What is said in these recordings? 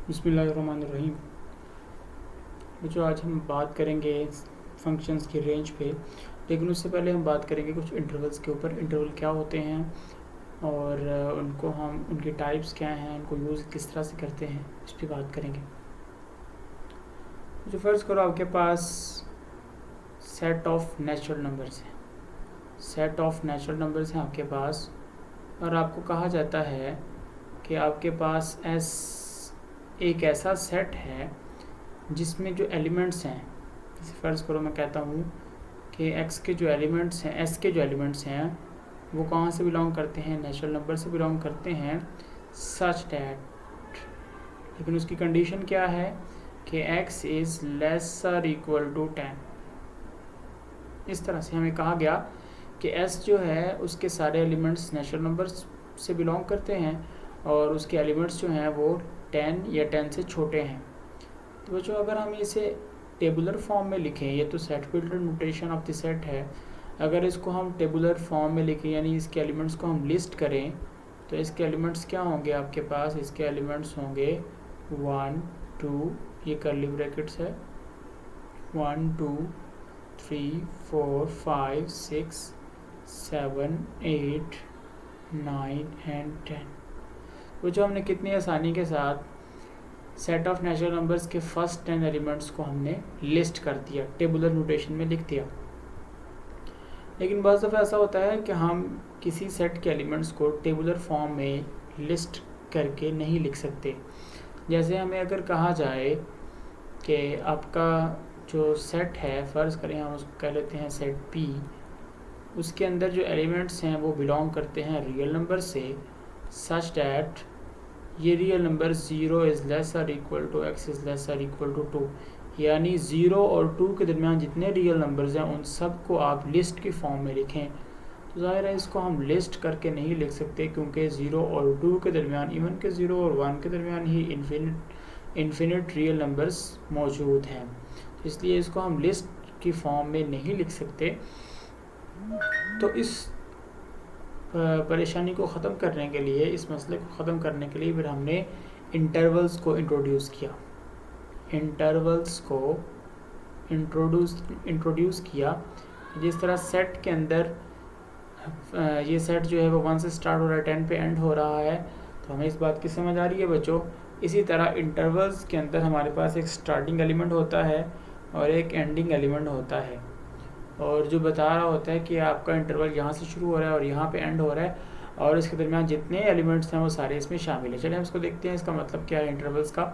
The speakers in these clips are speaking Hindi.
बिस्मिल्लाहिर्रहमानिर्रहीम। बच्चों, आज हम बात करेंगे फंक्शंस की रेंज पे, लेकिन उससे पहले हम बात करेंगे कुछ इंटरवल्स के ऊपर। इंटरवल क्या होते हैं और उनको हम उनके टाइप्स क्या हैं, उनको यूज़ किस तरह से करते हैं, इस पर बात करेंगे। जो फ़र्ज़ करो आपके पास सेट ऑफ नेचुरल नंबर्स हैं, सेट ऑफ नेचुरल नंबर्स हैं आपके पास, और आपको कहा जाता है कि आपके पास एक ऐसा सेट है जिसमें जो एलिमेंट्स हैं, जैसे फ़र्ज़ करो मैं कहता हूँ कि एक्स के जो एलिमेंट्स हैं, एस के जो एलिमेंट्स हैं, वो कहाँ से बिलोंग करते हैं, नेचुरल नंबर से बिलोंग करते हैं, सच डैट, लेकिन उसकी कंडीशन क्या है कि x is lesser equal to 10। इस तरह से हमें कहा गया कि s जो है उसके सारे एलिमेंट्स नेचुरल नंबर्स से बिलोंग करते हैं और उसके एलिमेंट्स जो हैं वो 10 या 10 से छोटे हैं। तो बच्चों, अगर हम इसे टेबुलर फॉर्म में लिखें, ये तो set builder notation of the set है, अगर इसको हम टेबुलर फॉर्म में लिखें यानी इसके एलिमेंट्स को हम लिस्ट करें, तो इसके एलिमेंट्स क्या होंगे आपके पास, इसके एलिमेंट्स होंगे 1 2, ये कर्ली ब्रैकेट्स है, 1 2 3 4 5 6 7 8 9 एंड 10। तो जो हमने कितनी आसानी के साथ सेट ऑफ नेचुरल नंबर्स के फर्स्ट 10 एलिमेंट्स को हमने लिस्ट कर दिया, टेबुलर नोटेशन में लिख दिया। लेकिन बहुत दफ़ा ऐसा होता है कि हम किसी सेट के एलिमेंट्स को टेबुलर फॉर्म में लिस्ट करके नहीं लिख सकते। जैसे हमें अगर कहा जाए कि आपका जो सेट है, फ़र्ज़ करें हम उसको कह लेते हैं सेट P, उसके अंदर जो एलिमेंट्स हैं वो बिलोंग करते हैं रियल नंबर से, सच डैट ये रियल नंबर 0 इज़ लेस और equal to x is less और इक्वल टू 2, यानी 0 और 2 के दरमियान जितने रियल नंबर्स हैं उन सब को आप लिस्ट की फॉर्म में लिखें। तो ज़ाहिर है इसको हम लिस्ट करके नहीं लिख सकते, क्योंकि 0 और 2 के दरमियान, इवन के 0 और 1 के दरमियान ही इन्फिनिट रियल नंबर्स मौजूद हैं, तो इसलिए इसको हम लिस्ट की फॉर्म में नहीं लिख सकते। तो इस परेशानी को ख़त्म करने के लिए, इस मसले को ख़त्म करने के लिए फिर हमने इंटरवल्स को इंट्रोड्यूस किया। इंटरवल्स को इंट्रोड्यूस किया जिस तरह सेट के अंदर ये सेट जो है वो 1 से स्टार्ट हो रहा है, 10 पे एंड हो रहा है, तो हमें इस बात की समझ आ रही है बच्चों। इसी तरह इंटरवल्स के अंदर हमारे पास एक स्टार्टिंग एलिमेंट होता है और एक एंडिंग एलिमेंट होता है, और जो बता रहा होता है कि आपका इंटरवल यहाँ से शुरू हो रहा है और यहाँ पे एंड हो रहा है, और इसके दरमियान जितने एलिमेंट्स हैं वो सारे इसमें शामिल है। चलिए हम इसको देखते हैं, इसका मतलब क्या है इंटरवल्स का।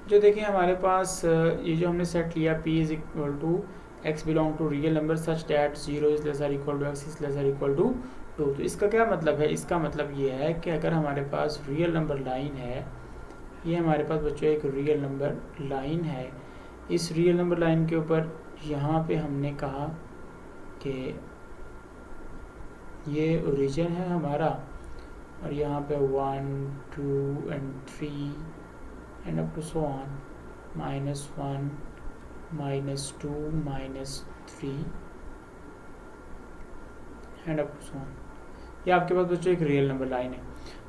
जो देखिए हमारे पास ये जो हमने सेट लिया P is equal to x belong to real number such that 0 is lesser equal to x is lesser equal to 2। तो इसका क्या मतलब है, इसका मतलब ये है कि अगर हमारे पास रियल नंबर लाइन है, ये हमारे पास बच्चों एक रियल नंबर लाइन है, इस रियल नंबर लाइन के ऊपर यहाँ पे हमने कहा कि ये ओरिजिन है हमारा, और यहाँ पे 1 2 and 3 and up to so on, -1 -2 -3 and up to so on। ये आपके पास बच्चों एक रियल नंबर लाइन है।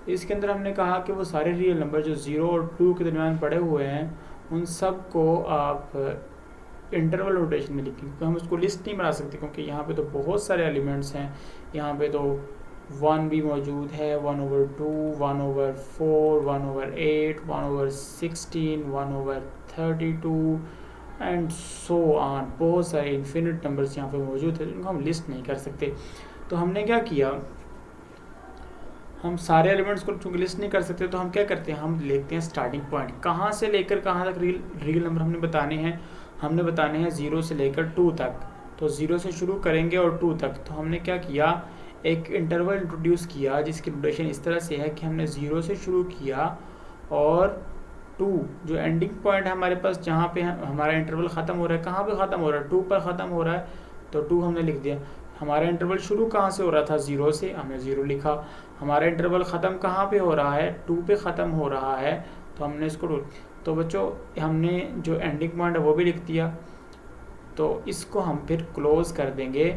इसके अंदर हमने कहा कि वो सारे रियल नंबर जो 0 और 2 के दरमियान पड़े हुए हैं उन सब को आप इंटरवल रोटेशन में लिखें, क्योंकि हम उसको लिस्ट नहीं बना सकते, क्योंकि यहाँ पे तो बहुत सारे एलिमेंट्स हैं। यहाँ पे तो 1 भी मौजूद है, 1/2, 1/4, 1/8, 1/16, 1/32 एंड सो ऑन। बहुत सारे इन्फिनिट नंबर्स यहाँ पे मौजूद है जिनको हम लिस्ट नहीं कर सकते। तो हमने क्या किया, हम सारे एलिमेंट्स को चूँकि लिस्ट नहीं कर सकते तो हम क्या करते हैं, हम लेते हैं स्टार्टिंग पॉइंट, कहाँ से लेकर कहाँ तक रियल नंबर हमने बताने हैं। हमने बताने हैं 0 से लेकर 2 तक, तो 0 से शुरू करेंगे और 2 तक। तो हमने क्या किया, एक इंटरवल इंट्रोड्यूस किया जिसकी नोटेशन इस तरह से है कि हमने 0 से शुरू किया और 2 जो एंडिंग पॉइंट है हमारे पास, जहाँ पे हमारा इंटरवल ख़त्म हो रहा है, कहाँ पे ख़त्म हो रहा है, 2 पर ख़त्म हो रहा है, तो 2 हमने लिख दिया। हमारा इंटरवल शुरू कहाँ से हो रहा था, 0 से, हमने 0 लिखा। हमारा इंटरवल ख़त्म कहाँ पे हो रहा है, 2 पे ख़त्म हो रहा है, तो हमने इसको तो बच्चों हमने जो एंडिंग पॉइंट है वो भी लिख दिया, तो इसको हम फिर क्लोज कर देंगे।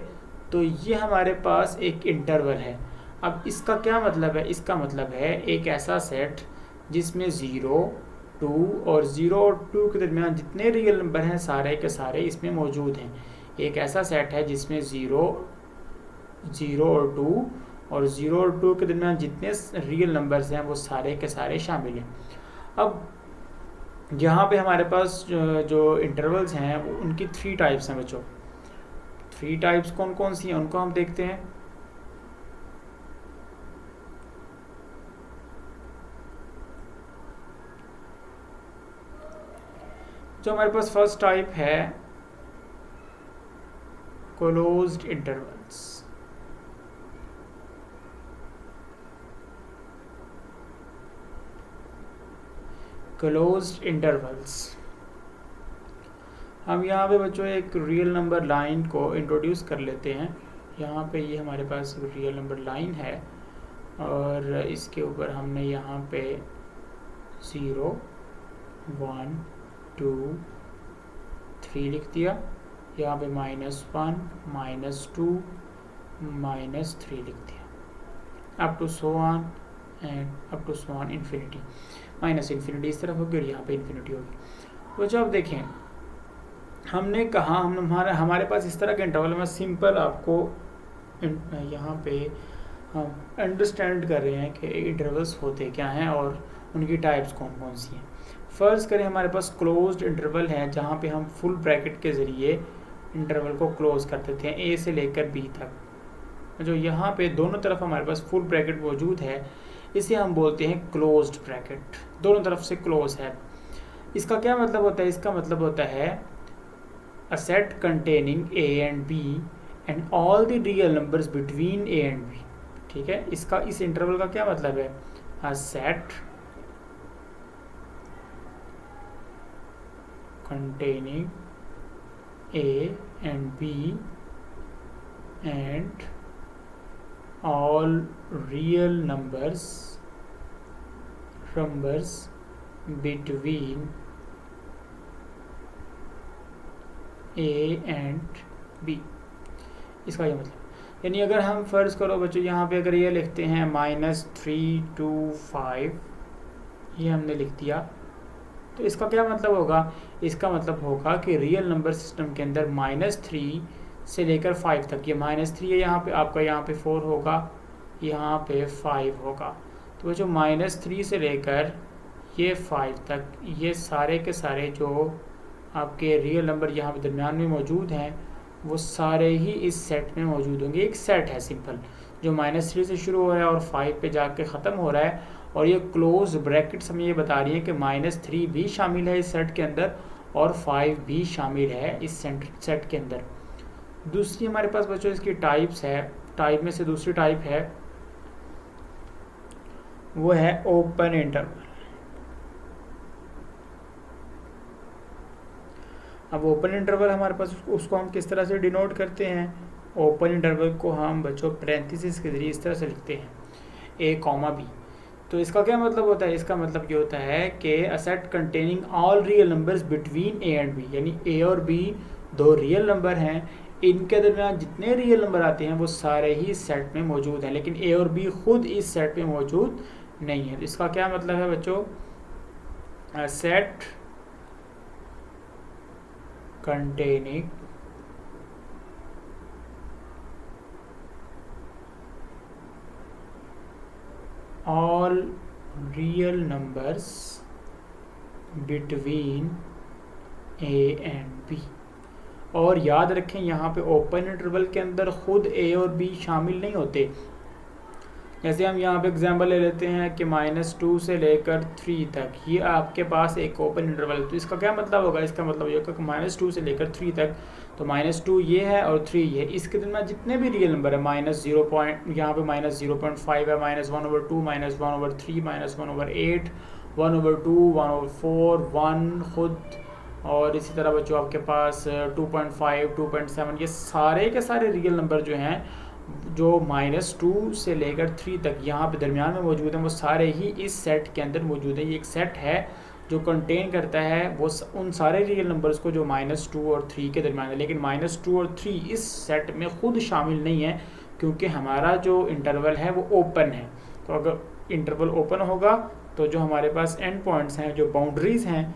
तो ये हमारे पास एक इंटरवल है। अब इसका क्या मतलब है? इसका मतलब है एक ऐसा सेट जिसमें 0, 2 और 0 और 2 के दरमियान जितने रियल नंबर हैं सारे के सारे इसमें मौजूद हैं। एक ऐसा सेट है जिसमें 0, 0 और 2 और 0 और 2 के दरमियान जितने रियल नंबर्स हैं वो सारे के सारे शामिल हैं। अब यहाँ पे हमारे पास जो इंटरवल्स हैं वो उनकी 3 टाइप्स हैं बच्चों। 3 टाइप्स कौन कौन सी हैं उनको हम देखते हैं। जो हमारे पास फर्स्ट टाइप है क्लोज्ड इंटरवल्स। क्लोज्ड इंटरवल्स, हम यहाँ पे बच्चों एक रियल नंबर लाइन को इंट्रोड्यूस कर लेते हैं। यहाँ पे ये हमारे पास रियल नंबर लाइन है और इसके ऊपर हमने यहाँ पे 0, 1, 2, 3 लिख दिया। यहाँ पे -1, -2, -3 लिख दिया, up to so on and up to so on infinity. Minus infinity इस तरफ होगी और यहाँ पे इन्फिनिटी होगी। तो जब देखें हमने कहा हमारे पास इस तरह के इंटरवल में सिंपल आपको यहाँ पे हम अंडरस्टैंड कर रहे हैं कि इंटरवल्स होते क्या हैं और उनकी टाइप्स कौन कौन सी हैं। फर्ज करें हमारे पास क्लोज्ड इंटरवल है जहाँ पे हम फुल ब्रैकेट के ज़रिए इंटरवल को क्लोज कर देते हैं ए से लेकर बी तक। जो यहाँ पे दोनों तरफ हमारे पास फुल ब्रैकेट मौजूद है इसे हम बोलते हैं क्लोज्ड ब्रैकेट, दोनों तरफ से क्लोज है। इसका क्या मतलब होता है? इसका मतलब होता है a set containing a and b and all the real numbers between a and b। ठीक है, इसका इस इंटरवल का क्या मतलब है? a set containing a and b and all real numbers between A and B. इसका ये मतलब, यानी अगर हम फ़र्ज़ करो बच्चों यहाँ पे अगर ये लिखते हैं -3 to 5, ये हमने लिख दिया, तो इसका क्या मतलब होगा? इसका मतलब होगा कि रियल नंबर सिस्टम के अंदर -3 से लेकर 5 तक, ये -3 है यहाँ पे, आपका यहाँ पे 4 होगा, यहाँ पे 5 होगा। तो जो -3 से लेकर ये 5 तक ये सारे के सारे जो आपके रियल नंबर यहाँ पे दरमियान में मौजूद हैं वो सारे ही इस सेट में मौजूद होंगे। एक सेट है सिंपल जो -3 से शुरू हो रहा है और 5 पे जाके ख़त्म हो रहा है, और ये क्लोज ब्रैकेट्स हमें ये बता रही है कि -3 भी शामिल है इस सेट के अंदर और 5 भी शामिल है इस सेट के अंदर। दूसरी हमारे पास बच्चों इसकी टाइप्स है, टाइप में से दूसरी टाइप है वो है ओपन इंटरवल। अब ओपन इंटरवल हमारे पास उसको हम किस तरह से डिनोट करते हैं? ओपन इंटरवल को हम बच्चों पैरेंथेसिस के ज़रिए इस तरह से लिखते हैं a, b। तो इसका क्या मतलब होता है? इसका मतलब ये होता है कि a set containing all real numbers between a and b, यानी a और b दो रियल नंबर हैं, इनके दरमियान जितने रियल नंबर आते हैं वो सारे ही इस सेट में मौजूद हैं, लेकिन a और b खुद इस सेट में मौजूद नहीं है। तो इसका क्या मतलब है बच्चों? A set containing all real numbers between a and b। और याद रखें यहाँ पे ओपन इंटरवल के अंदर खुद a और b शामिल नहीं होते। जैसे हम यहाँ पे एग्जांपल ले लेते हैं कि -2 से लेकर 3 तक ये आपके पास एक ओपन इंटरवल, तो इसका क्या मतलब होगा? इसका मतलब ये होगा कि -2 से लेकर 3 तक, तो -2 ये है और 3 ये, इसके दरमियान जितने भी रियल नंबर है -0 यहाँ पे -0.5 है, -1/2, -1/3, -1/8, 1/2, 1/4, 1 खुद, और इसी तरह बच्चों आपके पास 2.5, 2.7, ये सारे के सारे रियल नंबर जो हैं जो -2 से लेकर 3 तक यहाँ पे दरमियान में मौजूद हैं वो सारे ही इस सेट के अंदर मौजूद हैं। ये एक सेट है जो कंटेन करता है वो उन सारे रियल नंबर्स को जो -2 और 3 के दरमियान है, लेकिन -2 और 3 इस सेट में खुद शामिल नहीं है क्योंकि हमारा जो इंटरवल है वो ओपन है। तो अगर इंटरवल ओपन होगा तो जो हमारे पास एंड पॉइंट्स हैं, जो बाउंड्रीज हैं,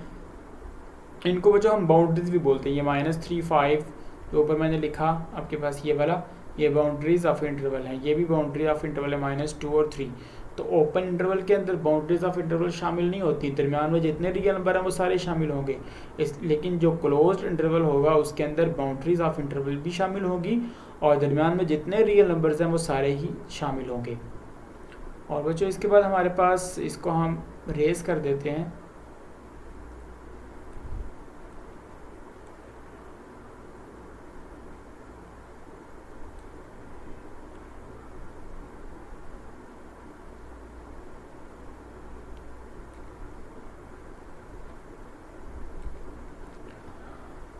इनको वो जो हम बाउंड्रीज भी बोलते हैं, ये -3 5 जो ऊपर मैंने लिखा आपके पास ये वाला, ये बाउंड्रीज ऑफ इंटरवल है, ये भी बाउंड्री ऑफ इंटरवल है -2 और 3। तो ओपन इंटरवल के अंदर बाउंड्रीज ऑफ इंटरवल शामिल नहीं होती, दरमियान में जितने रियल नंबर हैं वो सारे शामिल होंगे। लेकिन जो क्लोज्ड इंटरवल होगा उसके अंदर बाउंड्रीज ऑफ इंटरवल भी शामिल होगी और दरमियान में जितने रियल नंबर्स हैं वो सारे ही शामिल होंगे। और बच्चों इसके बाद हमारे पास, इसको हम रेस कर देते हैं,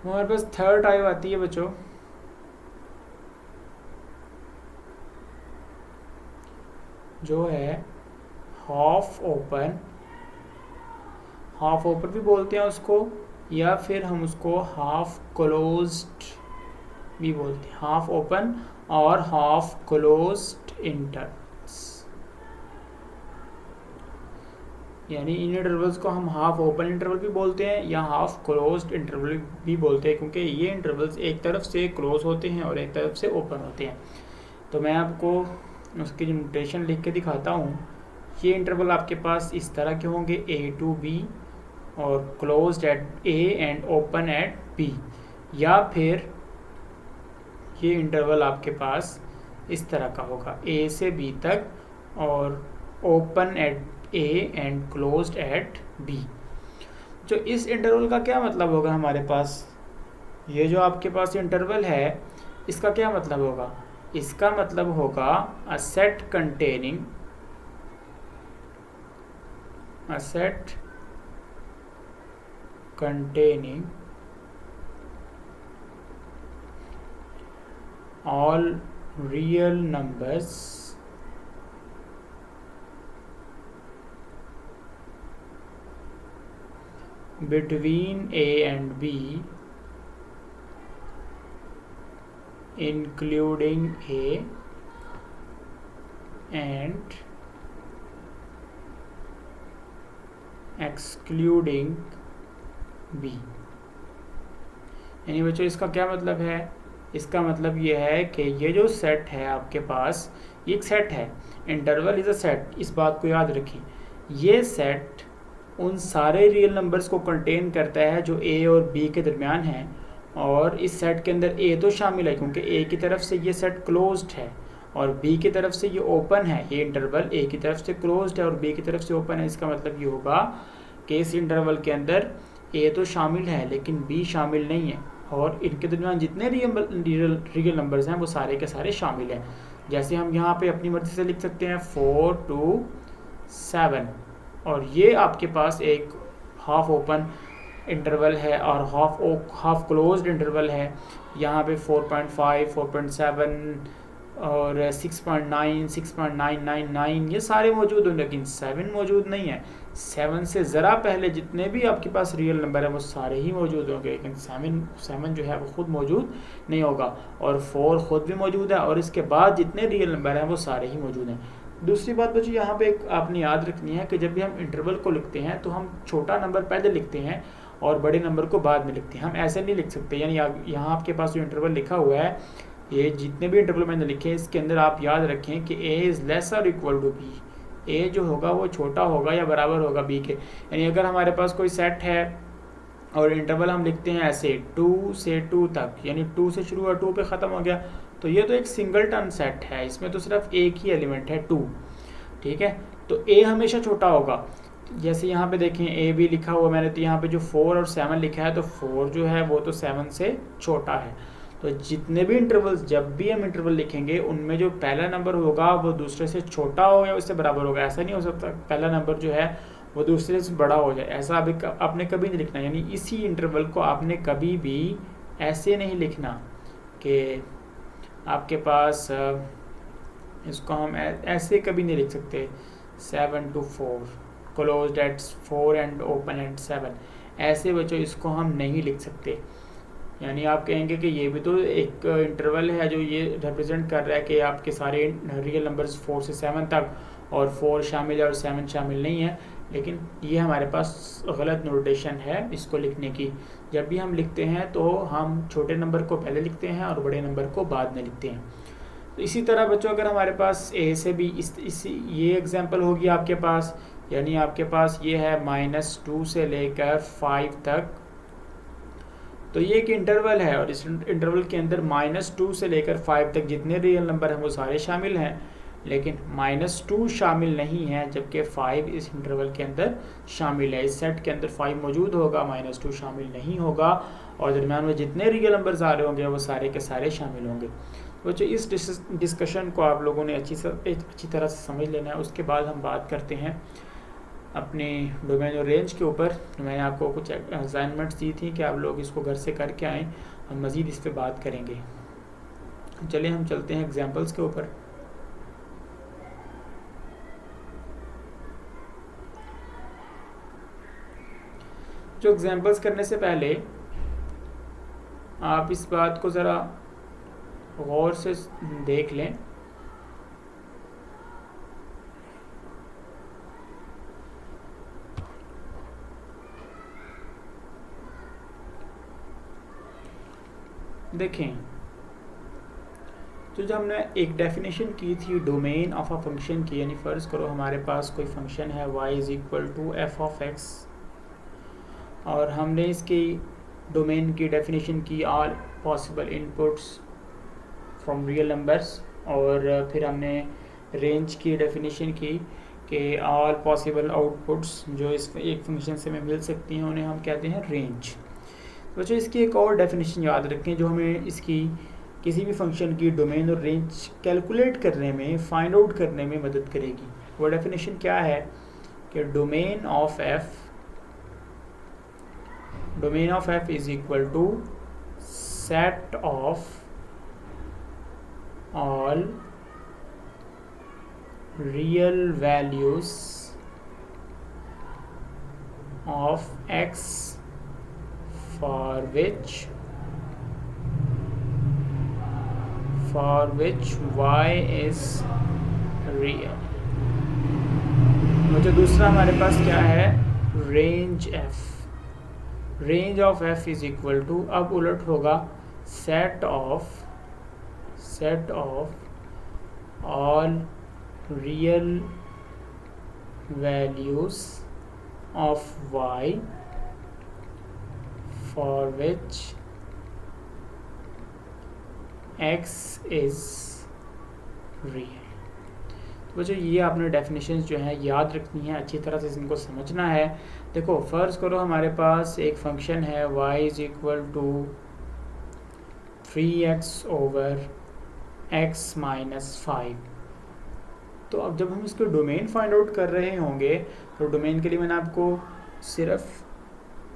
हमारे पास थर्ड टाइप आती है बच्चों, जो है हाफ ओपन। हाफ ओपन भी बोलते हैं उसको, या फिर हम उसको हाफ क्लोज्ड भी बोलते हैं। हाफ ओपन और हाफ क्लोज्ड इंटरवल्स, यानी इन इंटरवल्स को हम हाफ ओपन इंटरवल भी बोलते हैं या हाफ क्लोज्ड इंटरवल भी बोलते हैं, क्योंकि ये इंटरवल्स एक तरफ से क्लोज होते हैं और एक तरफ से ओपन होते हैं। तो मैं आपको उसकी जो नोटेशन लिख के दिखाता हूँ। ये इंटरवल आपके पास इस तरह के होंगे, A to B और closed eight A and open at B, या फिर ये इंटरवल आपके पास इस तरह का होगा, A से B तक और open at A and closed eight B। जो इस इंटरवल का क्या मतलब होगा हमारे पास, ये जो आपके पास इंटरवल है इसका क्या मतलब होगा? इसका मतलब होगा a set containing all real numbers between A and B including A and excluding B। यानी बच्चों इसका क्या मतलब है? इसका मतलब ये है कि ये जो सेट है आपके पास, ये एक सेट है, इंटरवल इज़ अ सेट, इस बात को याद रखें। ये सेट उन सारे रियल नंबर्स को कंटेन करता है जो A और B के दरमियान हैं, और इस सेट के अंदर A तो शामिल है क्योंकि A की तरफ से ये सेट क्लोज्ड है और B की तरफ से ये ओपन है। ये इंटरवल A की तरफ से क्लोज्ड है और B की तरफ से ओपन है। इसका मतलब ये होगा कि इस इंटरवल के अंदर A तो शामिल है लेकिन B शामिल नहीं है, और इनके दरमियान जितने रियल नंबर्स हैं वो सारे के सारे शामिल हैं। जैसे हम यहाँ पे अपनी मर्जी से लिख सकते हैं 4 to 7, और ये आपके पास एक हाफ ओपन इंटरवल है और हाफ क्लोज्ड इंटरवल है। यहाँ पे 4.5, 4.7 और 6.9, 6.999 ये सारे मौजूद हैं, लेकिन 7 मौजूद नहीं है। 7 से ज़रा पहले जितने भी आपके पास रियल नंबर है वो सारे ही मौजूद होंगे, लेकिन 7 जो है वो ख़ुद मौजूद नहीं होगा, और 4 ख़ुद भी मौजूद है, और इसके बाद जितने रियल नंबर हैं वो सारे ही मौजूद हैं। दूसरी बात बच्चों यहाँ पे एक आपने याद रखनी है कि जब भी हम इंटरवल को लिखते हैं तो हम छोटा नंबर पहले लिखते हैं और बड़े नंबर को बाद में लिखते हैं। हम ऐसे नहीं लिख सकते, यानी यहाँ आपके पास जो इंटरवल लिखा हुआ है, ये जितने भी इंटरवल मैंने लिखे हैं इसके अंदर आप याद रखें कि A इज़ लेस और इक्वल टू B। A जो होगा वो छोटा होगा या बराबर होगा B के। यानी अगर हमारे पास कोई सेट है और इंटरवल हम लिखते हैं ऐसे 2 से 2 तक, यानी 2 से शुरू हुआ 2 पे ख़त्म हो गया, तो ये तो एक सिंगल टर्न सेट है, इसमें तो सिर्फ एक ही एलिमेंट है 2, ठीक है। तो A हमेशा छोटा होगा। जैसे यहाँ पे देखें A भी लिखा हुआ मैंने, तो यहाँ पे जो 4 और 7 लिखा है, तो 4 जो है वो तो 7 से छोटा है। तो जितने भी इंटरवल्स, जब भी हम इंटरवल लिखेंगे उनमें जो पहला नंबर होगा वो दूसरे से छोटा हो या उससे बराबर होगा। ऐसा नहीं हो सकता पहला नंबर जो है वो दूसरे से बड़ा हो जाए, ऐसा अभी आपने कभी नहीं लिखना। यानी इसी इंटरवल को आपने कभी भी ऐसे नहीं लिखना कि आपके पास, इसको हम ऐसे कभी नहीं लिख सकते 7 to 4, closed eight 4 and open at 7। ऐसे बच्चों इसको हम नहीं लिख सकते। यानी आप कहेंगे कि ये भी तो एक इंटरवल है जो ये रिप्रेजेंट कर रहा है कि आपके सारे रियल नंबर्स 4 से 7 तक, और 4 शामिल है और 7 शामिल नहीं है, लेकिन ये हमारे पास गलत नोटेशन है इसको लिखने की। जब भी हम लिखते हैं तो हम छोटे नंबर को पहले लिखते हैं और बड़े नंबर को बाद में लिखते हैं। तो इसी तरह बच्चों अगर हमारे पास ए से भी ये एग्जांपल होगी आपके पास, यानी आपके पास ये है -2 से लेकर 5 तक, तो ये एक इंटरवल है और इस इंटरवल के अंदर -2 से लेकर 5 तक जितने रियल नंबर हैं वो सारे शामिल हैं, लेकिन -2 शामिल नहीं है, जबकि 5 इस इंटरवल के अंदर शामिल है। इस सेट के अंदर 5 मौजूद होगा, -2 शामिल नहीं होगा, और दरम्यान में जितने रियल नंबर्स आ रहे होंगे वो सारे के सारे शामिल होंगे। बच्चों इस डिस्कशन को आप लोगों ने अच्छी तरह से समझ लेना है। उसके बाद हम बात करते हैं अपने डोमेन और रेंज के ऊपर। मैंने आपको कुछ असाइनमेंट्स दी थी कि आप लोग इसको घर से करके आएँ, हम मज़ीद इस पर बात करेंगे। चलिए हम चलते हैं एग्जांपल्स के ऊपर। जो एग्जांपल्स करने से पहले आप इस बात को ज़रा गौर से देख लें। देखें, तो जब हमने एक डेफिनेशन की थी डोमेन ऑफ अ फंक्शन की, यानी फ़र्ज़ करो हमारे पास कोई फंक्शन है y = f(x), और हमने इसकी डोमेन की डेफिनेशन की all possible inputs from real numbers, और फिर हमने रेंज की डेफिनेशन की कि ऑल पॉसिबल आउटपुट्स जो इस एक फंक्शन से हमें मिल सकती हैं उन्हें हम कहते हैं रेंज। बच्चों इसकी एक और डेफिनेशन याद रखें जो हमें इसकी किसी भी फंक्शन की डोमेन और रेंज कैलकुलेट करने में, फाइंड आउट करने में मदद करेगी। वो डेफिनेशन क्या है कि domain of f is equal to set of all real values of x for which y is real। तो दूसरा हमारे पास क्या है, range of f is equal to, अब उलट होगा, set of all real values of y for which x is real। तो बच्चों ये आपने डेफिनेशंस जो हैं याद रखनी है, अच्छी तरह से इनको समझना है। देखो फ़र्ज़ करो हमारे पास एक फंक्शन है y = 3x/x-5। तो अब जब हम इसको डोमेन फाइंड आउट कर रहे होंगे, तो डोमेन के लिए मैंने आपको सिर्फ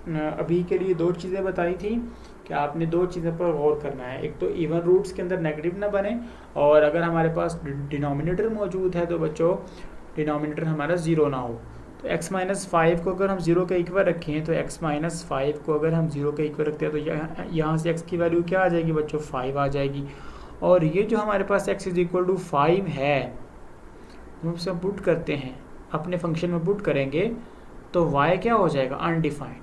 अभी के लिए 2 चीज़ें बताई थी कि आपने 2 चीज़ों पर गौर करना है। एक तो इवन रूट्स के अंदर नेगेटिव ना बने, और अगर हमारे पास डिनोमिनेटर मौजूद है तो बच्चों डिनोमिनेटर हमारा 0 ना हो। तो x-5 को अगर हम 0 के इक्वल रखें, तो x-5 को अगर हम 0 के इक्वल रखते हैं तो यहाँ से x की वैल्यू क्या आ जाएगी बच्चों, 5 आ जाएगी। और ये जो हमारे पास x = 5 है, हम उसे पुट करते हैं अपने फंक्शन में, पुट करेंगे तो y क्या हो जाएगा, अनडिफाइंड।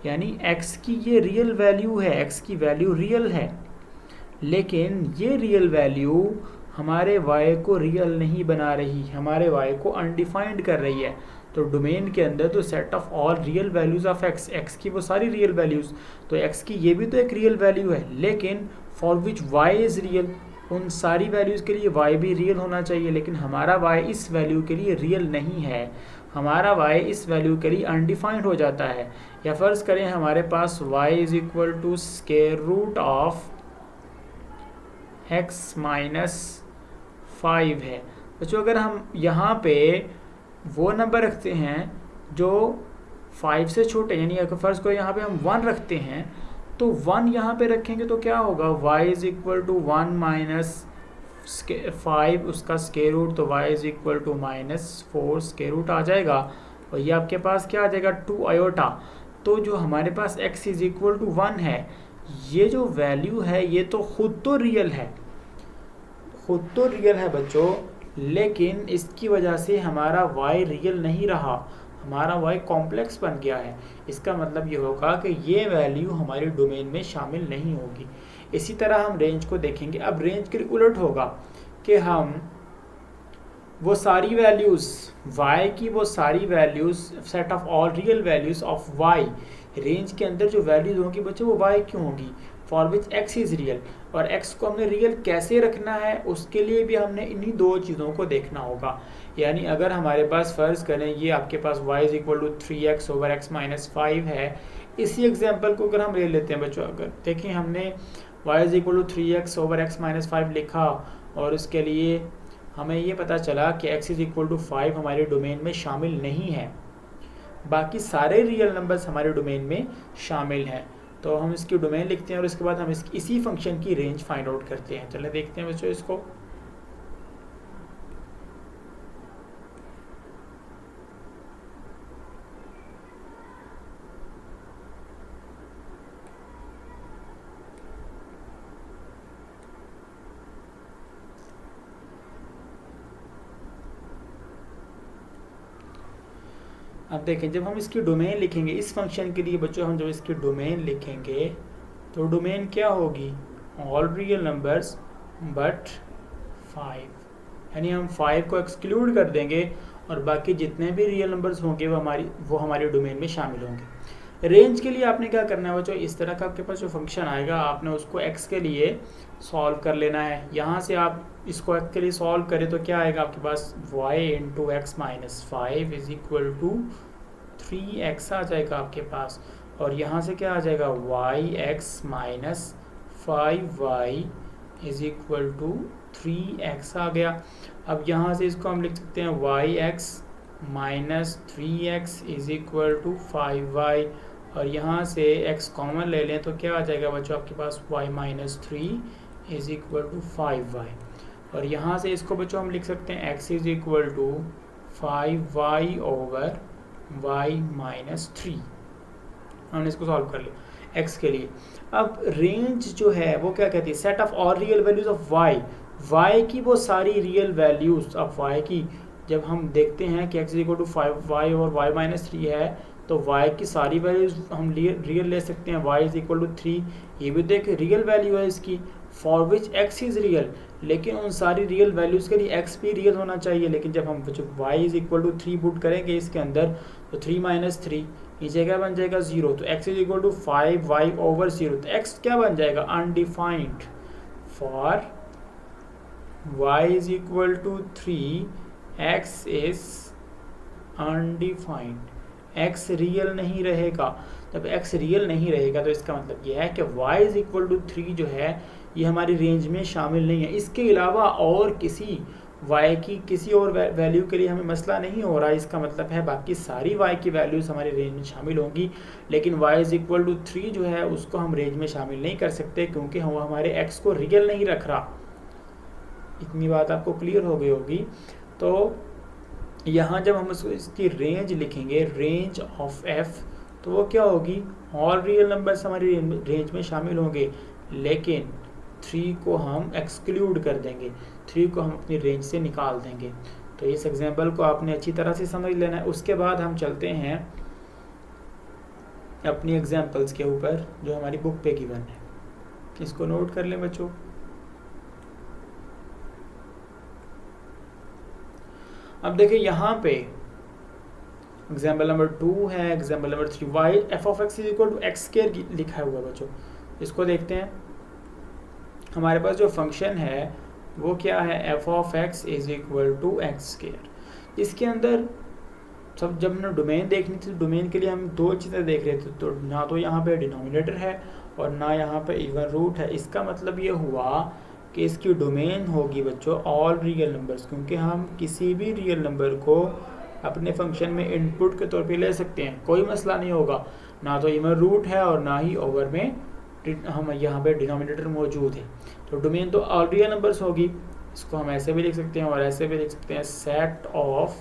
यानी x की ये रियल वैल्यू है, x की वैल्यू रियल है, लेकिन ये रियल वैल्यू हमारे y को रियल नहीं बना रही, हमारे y को अनडिफाइंड कर रही है। तो डोमेन के अंदर तो set of all real values of x की वो सारी रियल वैल्यूज़, तो x की ये भी तो एक रियल वैल्यू है, लेकिन for which y is real, उन सारी वैल्यूज़ के लिए y भी रियल होना चाहिए, लेकिन हमारा y इस वैल्यू के लिए रियल नहीं है, हमारा y इस वैल्यू के लिए अनडिफाइंड हो जाता है। या फ़र्ज़ करें हमारे पास y = x-5 है। बच्चों अगर हम यहाँ पे वो नंबर रखते हैं जो 5 से छोटे, यानी अगर फ़र्ज़ करो यहाँ पे हम 1 रखते हैं, तो 1 यहाँ पे रखेंगे तो क्या होगा, y = 1 - 5 उसका स्क्वायर रूट, तो y = -4 स्क्वायर रूट आ जाएगा। और ये आपके पास क्या आ जाएगा 2 आयोटा। तो जो हमारे पास x इज इक्वल टू 1 है, ये जो वैल्यू है ये तो खुद तो रियल है, खुद तो रियल है बच्चों, लेकिन इसकी वजह से हमारा y रियल नहीं रहा, हमारा y कॉम्प्लेक्स बन गया है। इसका मतलब ये होगा कि ये वैल्यू हमारे डोमेन में शामिल नहीं होगी। इसी तरह हम रेंज को देखेंगे। अब रेंज के उलट होगा कि हम वो सारी वैल्यूज़ y की, वो सारी values set of all real values of y, range के अंदर जो वैल्यूज होंगी बच्चों वो y क्यों होगी, for which x is real. और x को हमने रियल कैसे रखना है, उसके लिए भी हमने इन्हीं दो चीज़ों को देखना होगा। यानी अगर हमारे पास फ़र्ज़ करें ये आपके पास y is equal to 3x over x minus 5 है, इसी एग्जाम्पल को अगर हम ले लेते हैं बच्चों, अगर देखें हमने y is equal to 3x over x minus 5 लिखा और उसके लिए हमें ये पता चला कि x इज़ इक्वल टू 5 हमारे डोमेन में शामिल नहीं है, बाकी सारे रियल नंबर्स हमारे डोमेन में शामिल हैं। तो हम इसकी डोमेन लिखते हैं और उसके बाद हम इसी फंक्शन की रेंज फाइंड आउट करते हैं। चलिए देखते हैं बच्चों इसको। अब देखें जब हम इसकी डोमेन लिखेंगे इस फंक्शन के लिए बच्चों, हम जब इसकी डोमेन लिखेंगे तो डोमेन क्या होगी, ऑल रियल नंबर्स बट 5, यानी हम 5 को एक्सक्लूड कर देंगे और बाकी जितने भी रियल नंबर्स होंगे वो हमारे डोमेन में शामिल होंगे। रेंज के लिए आपने क्या करना है बच्चों, इस तरह का आपके पास जो फंक्शन आएगा आपने उसको x के लिए सॉल्व कर लेना है। यहाँ से आप इसको x के लिए सॉल्व करें तो क्या आएगा आपके पास, y into X minus 5 is equal to 3x आ जाएगा आपके पास, और यहाँ से क्या आ जाएगा yx minus 5y is equal to 3x आ गया। अब यहाँ से इसको हम लिख सकते हैं yx minus 3x is equal to 5y, और यहाँ से x कॉमन ले लें तो क्या आ जाएगा बच्चों आपके पास y minus 3 is equal to 5y, और यहाँ से इसको बच्चों हम लिख सकते हैं x is equal to 5y over y minus 3। हमने इसको सॉल्व कर लिया x के लिए। अब रेंज जो है वो क्या कहती है, set of all real values of y की वो सारी रियल वैल्यूज ऑफ y की, जब हम देखते हैं कि x इक्वल टू 5y और y माइनस 3 है तो y की सारी वैल्यूज हम रियल ले सकते हैं, y इज इक्वल टू 3, ये भी देख रियल वैल्यू है इसकी, for which x is real, लेकिन उन सारी रियल वैल्यूज़ के लिए x भी रियल होना चाहिए। लेकिन जब हम y is equal to 3 put करेंगे इसके अंदर तो 3 माइनस 3 ये जगह बन जाएगा 0, तो x is equal to 5y over 0, तो x क्या बन जाएगा undefined, for y is equal to 3 x is undefined, x real नहीं रहेगा। जब x रियल नहीं रहेगा तो इसका मतलब यह है कि y इज इक्वल टू 3 जो है ये हमारी रेंज में शामिल नहीं है। इसके अलावा और किसी y की किसी और वैल्यू के लिए हमें मसला नहीं हो रहा, इसका मतलब है बाकी सारी y की वैल्यूज़ हमारी रेंज में शामिल होंगी, लेकिन y इज इक्वल टू 3 जो है उसको हम रेंज में शामिल नहीं कर सकते क्योंकि हम हमारे x को रियल नहीं रख रहा। इतनी बात आपको क्लियर हो गई होगी। तो यहाँ जब हम इसकी रेंज लिखेंगे, रेंज ऑफ f, तो वो क्या होगी, ऑल रियल नंबर्स हमारी रेंज में शामिल होंगे, लेकिन 3 को हम एक्सक्लूड कर देंगे, 3 को हम अपनी रेंज से निकाल देंगे। तो इस एग्जाम्पल को आपने अच्छी तरह से समझ लेना है। उसके बाद हम चलते हैं अपनी एग्जाम्पल्स के ऊपर जो हमारी बुक पे गिवन है, इसको नोट कर लें बच्चों। अब देखिए यहाँ पे एग्जाम्पल नंबर 2 है, example number 3 y F of X is equal to X square लिखा हुआ बच्चों। इसको देखते हैं, हमारे पास जो फंक्शन है वो क्या है, F of X is equal to X square. इसके अंदर सब जब हमने डोमेन देखनी थी, डोमेन के लिए हम दो चीज़ें देख रहे थे, तो ना तो यहाँ पे डिनोमिनेटर है और ना यहाँ पे इवन रूट है। इसका मतलब ये हुआ कि इसकी डोमेन होगी बच्चों ऑल रियल नंबर्स, क्योंकि हम किसी भी रियल नंबर को अपने फंक्शन में इनपुट के तौर पे ले सकते हैं, कोई मसला नहीं होगा। ना तो इवन रूट है और ना ही ओवर में हम यहाँ पे डिनोमिनेटर मौजूद है, तो डोमेन तो ऑल रियल नंबर्स होगी। इसको हम ऐसे भी लिख सकते हैं और ऐसे भी लिख सकते हैं, set of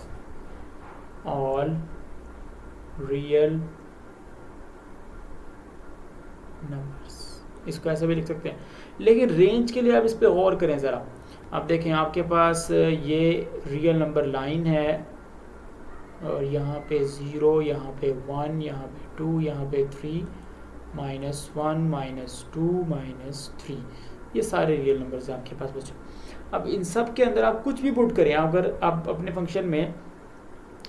all real numbers, इसको ऐसे भी लिख सकते हैं। लेकिन रेंज के लिए आप इस पर गौर करें ज़रा। आप देखें आपके पास ये रियल नंबर लाइन है और यहाँ पे 0, यहाँ पे 1, यहाँ पे 2, यहाँ पे 3, -1, -2, -3, ये सारे रियल नंबर्स हैं आपके पास बच्चों। अब इन सब के अंदर आप कुछ भी पुट करें, अगर आप अपने फंक्शन में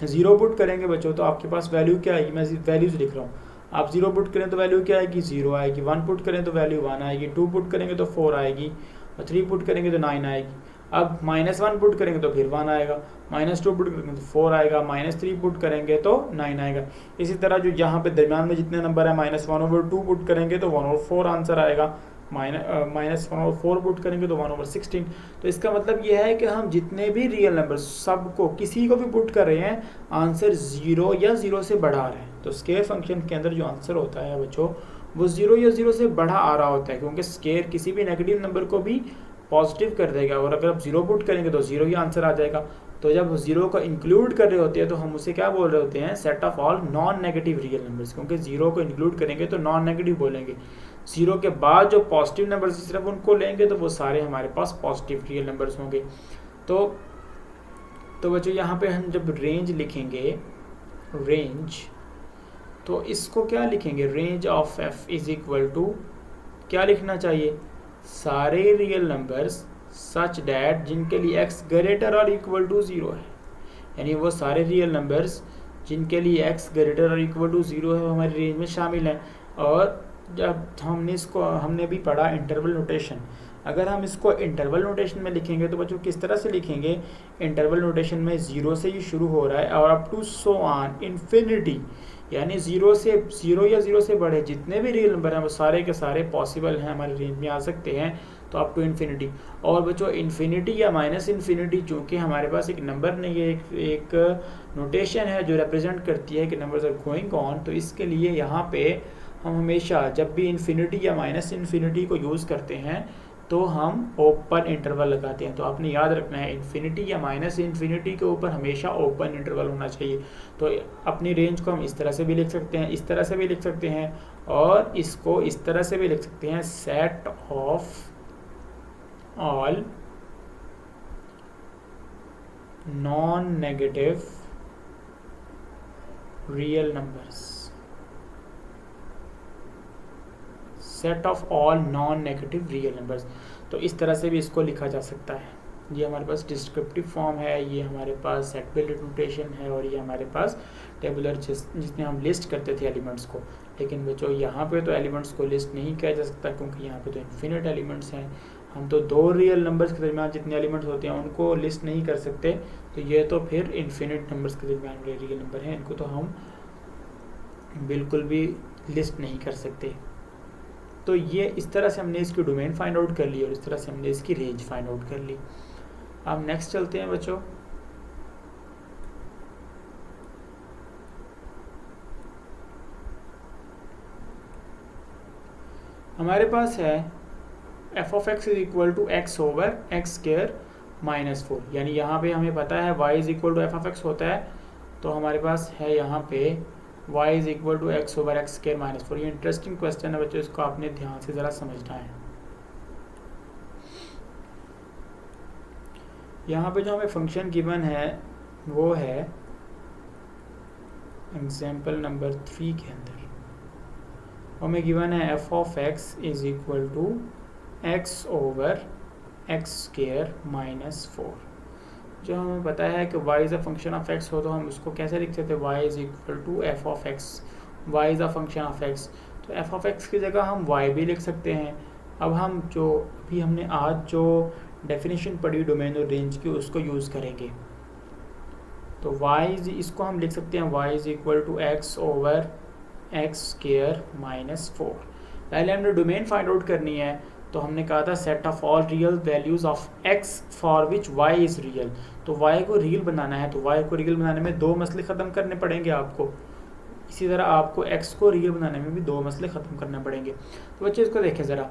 0 पुट करेंगे बच्चों तो आपके पास वैल्यू क्या आएगी, मैं वैल्यूज लिख रहा हूँ। आप 0 पुट करें तो वैल्यू क्या आएगी, 0 आएगी। 1 पुट करें तो वैल्यू 1 आएगी। 2 पुट करेंगे तो 4 आएगी और 3 पुट करेंगे तो 9 आएगी। अब -1 पुट करेंगे तो फिर 1 आएगा, -2 पुट करेंगे तो 4 आएगा, -3 पुट करेंगे तो 9 आएगा। इसी तरह जो यहाँ पे दरमियान में जितने नंबर है -1/2 पुट करेंगे तो 1/4 आंसर आएगा, -1/4 पुट करेंगे तो 1/16। तो इसका मतलब यह है कि हम जितने भी रियल नंबर सबको किसी को भी पुट कर रहे हैं आंसर 0 या 0 से बढ़ा रहे हैं। तो स्केयर फंक्शन के अंदर जो आंसर होता है बच्चों वो 0 या 0 से बढ़ा आ रहा होता है, क्योंकि स्केयर किसी भी नेगेटिव नंबर को भी पॉजिटिव कर देगा और अगर आप 0 पुट करेंगे तो 0 ही आंसर आ जाएगा। तो जब 0 को इंक्लूड कर रहे होते हैं तो हम उसे क्या बोल रहे होते हैं, set of all non negative real numbers, क्योंकि 0 को इंक्लूड करेंगे तो नॉन नेगेटिव बोलेंगे। 0 के बाद जो पॉजिटिव नंबर्स सिर्फ उनको लेंगे तो वो सारे हमारे पास पॉजिटिव रियल नंबर्स होंगे। तो बच्चों यहाँ पे हम जब रेंज लिखेंगे, रेंज, तो इसको क्या लिखेंगे, range of f is equal to क्या लिखना चाहिए, सारे रियल नंबर्स सच डैट जिनके लिए x ग्रेटर और इक्वल टू 0 है, यानी वो सारे रियल नंबर्स जिनके लिए x ग्रेटर और इक्वल टू 0 है वो हमारी रेंज में शामिल हैं। और जब हमने भी पढ़ा इंटरवल नोटेशन, अगर हम इसको इंटरवल नोटेशन में लिखेंगे तो बच्चों किस तरह से लिखेंगे, इंटरवल नोटेशन में 0 से ही शुरू हो रहा है और up to so on infinity, यानी 0 या 0 से बड़े जितने भी रियल नंबर हैं वो सारे के सारे पॉसिबल हैं, हमारे रेंज में आ सकते हैं, तो अप टू इन्फिनिटी। और बच्चों इन्फिनिटी या माइनस इन्फिनिटी चूँकि हमारे पास एक नंबर नहीं है, एक नोटेशन है जो रिप्रेजेंट करती है कि नंबर्स आर गोइंग ऑन, तो इसके लिए यहाँ पे हम हमेशा जब भी इन्फिनिटी या माइनस इन्फिनिटी को यूज़ करते हैं तो हम ओपन इंटरवल लगाते हैं। तो आपने याद रखना है इन्फिनिटी या माइनस इन्फिनिटी के ऊपर हमेशा ओपन इंटरवल होना चाहिए। तो अपनी रेंज को हम इस तरह से भी लिख सकते हैं, इस तरह से भी लिख सकते हैं और इसको इस तरह से भी लिख सकते हैं, set of all non negative real numbers, set of all non negative real numbers. तो इस तरह से भी इसको लिखा जा सकता है। ये हमारे पास डिस्क्रिप्टिव फॉर्म है, ये हमारे पास सेट बिल्ट नोटेशन है और ये हमारे पास टेबुलर जिसमें हम लिस्ट करते थे एलिमेंट्स को। लेकिन बच्चों यहाँ पे तो एलिमेंट्स को लिस्ट नहीं किया जा सकता क्योंकि यहाँ पे तो इन्फिनिट एलिमेंट्स हैं। हम तो दो रियल नंबर्स के दरमियान जितने एलिमेंट्स होते हैं उनको लिस्ट नहीं कर सकते, तो ये तो फिर इन्फिनिट नंबर्स के दरमियान रियल नंबर हैं, इनको तो हम बिल्कुल भी लिस्ट नहीं कर सकते। तो ये इस तरह से हमने इसकी डोमेन फाइंड आउट कर ली और इस तरह से हमने इसकी रेंज फाइंड आउट कर ली। अब नेक्स्ट चलते हैं बच्चों। हमारे पास है f of x is equal to x over x square minus 4, यानी यहाँ पे हमें पता है y is equal to f of x होता है, तो हमारे पास है यहाँ पे y is equal to x over x square minus 4। ये इंटरेस्टिंग क्वेश्चन है बच्चों, इसको आपने ध्यान से ज़रा समझना है। यहाँ पे जो हमें फंक्शन गिवन है वो है एग्जाम्पल नंबर 3 के अंदर हमें गिवन है f of x is equal to x over x square minus 4। जो हमें पता है कि y is a function of x हो तो हम उसको कैसे लिख सकते हैं, y is equal to f of x, y is a function of x, तो f ऑफ x की जगह हम y भी लिख सकते हैं। अब हम जो अभी हमने आज जो डेफिनेशन पढ़ी डोमेन और रेंज की उसको यूज़ करेंगे। तो इसको हम लिख सकते हैं y is equal to x over x square minus 4। पहले हमने डोमेन फाइंड आउट करनी है, तो हमने कहा था set of all real values of x for which y is real. तो y को रियल बनाना है, तो y को रियल बनाने में दो मसले ख़त्म करने पड़ेंगे आपको। इसी तरह आपको x को रियल बनाने में भी दो मसले ख़त्म करने पड़ेंगे। तो बच्चे इसको देखें ज़रा,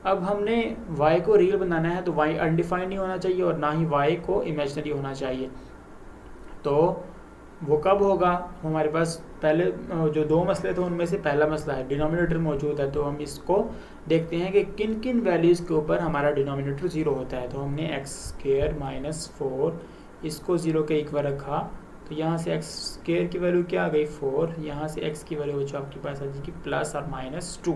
अब हमने y को रियल बनाना है तो y अनडिफाइंड नहीं होना चाहिए और ना ही y को इमेजिनरी होना चाहिए। तो वो कब होगा? हमारे पास पहले जो दो मसले थे उनमें से पहला मसला है, डिनोमिनेटर मौजूद है, तो हम इसको देखते हैं कि किन किन वैल्यूज़ के ऊपर हमारा डिनोमिनेटर ज़ीरो होता है। तो हमने एक्स स्केयर माइनस फोर इसको ज़ीरो के इक्वल रखा, तो यहाँ से एक्स स्केयर की वैल्यू क्या आ गई 4, यहाँ से एक्स की वैल्यू जो आपके पास आ जाएगी प्लस और माइनस 2।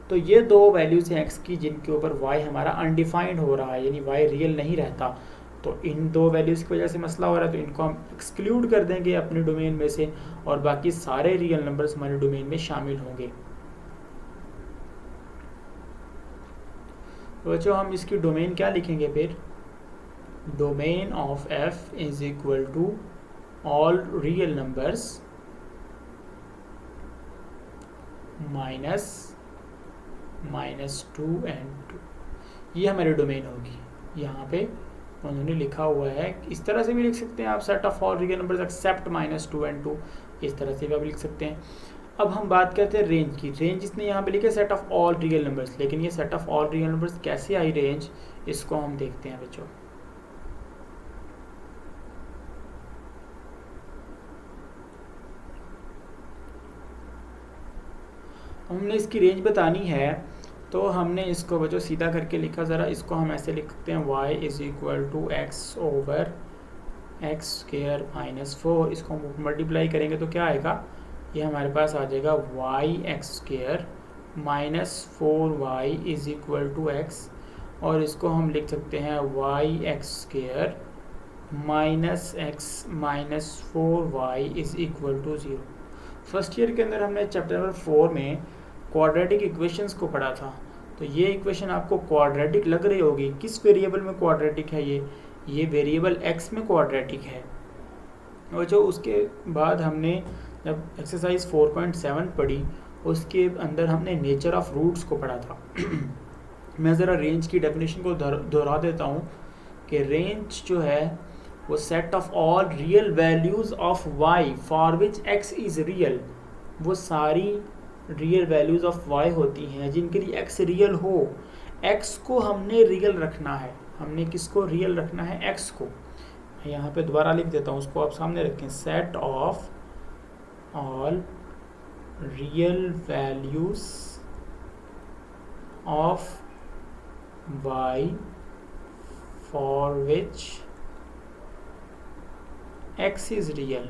तो ये दो वैल्यूज़ हैं एक्स की जिनके ऊपर वाई हमारा अनडिफाइंड हो रहा है, यानी वाई रियल नहीं रहता। तो इन दो वैल्यूज़ की वजह से मसला हो रहा है, तो इनको हम एक्सक्लूड कर देंगे अपने डोमेन में से और बाकी सारे रियल नंबर्स हमारे डोमेन में शामिल होंगे। तो बच्चों हम इसकी डोमेन क्या लिखेंगे फिर? Domain of f is equal to all real numbers minus two and two, ये हमारी डोमेन होगी। यहाँ पे उन्होंने लिखा हुआ है, इस तरह से भी लिख सकते हैं आप, set of all real numbers except minus two and two, इस तरह से भी आप लिख सकते हैं। अब हम बात करते हैं रेंज की। रेंज इसने यहाँ पे लिखा set of all real numbers, लेकिन ये set of all real numbers कैसे आई रेंज, इसको हम देखते हैं बच्चों। हमने इसकी रेंज बतानी है, तो हमने इसको बच्चों सीधा करके लिखा, ज़रा इसको हम ऐसे लिख सकते हैं, y is equal to x over x square minus four. इसको हम मल्टीप्लाई करेंगे तो क्या आएगा, ये हमारे पास आ जाएगा y x square minus four y is equal to x, और इसको हम लिख सकते हैं y x square minus x minus four y is equal to zero. First year के अंदर हमने चैप्टर नंबर 4 में क्वाड्रेटिक इक्वेशंस को पढ़ा था। तो ये इक्वेशन आपको क्वाड्रेटिक लग रही होगी, किस वेरिएबल में क्वाड्रेटिक है ये वेरिएबल x में क्वाड्रेटिक है। और जो उसके बाद हमने जब एक्सरसाइज 4.7 पढ़ी, उसके अंदर हमने नेचर ऑफ रूट्स को पढ़ा था। मैं ज़रा रेंज की डेफिनेशन को दोहरा देता हूँ कि रेंज जो है वो set of all real values of y for which x is real, वो सारी रियल वैल्यूज़ ऑफ y होती हैं जिनके लिए x रियल हो। x को हमने रियल रखना है, हमने किसको रियल रखना है, x को। यहाँ पे दोबारा लिख देता हूँ, उसको आप सामने रखें, set of all real values of y for which x is real.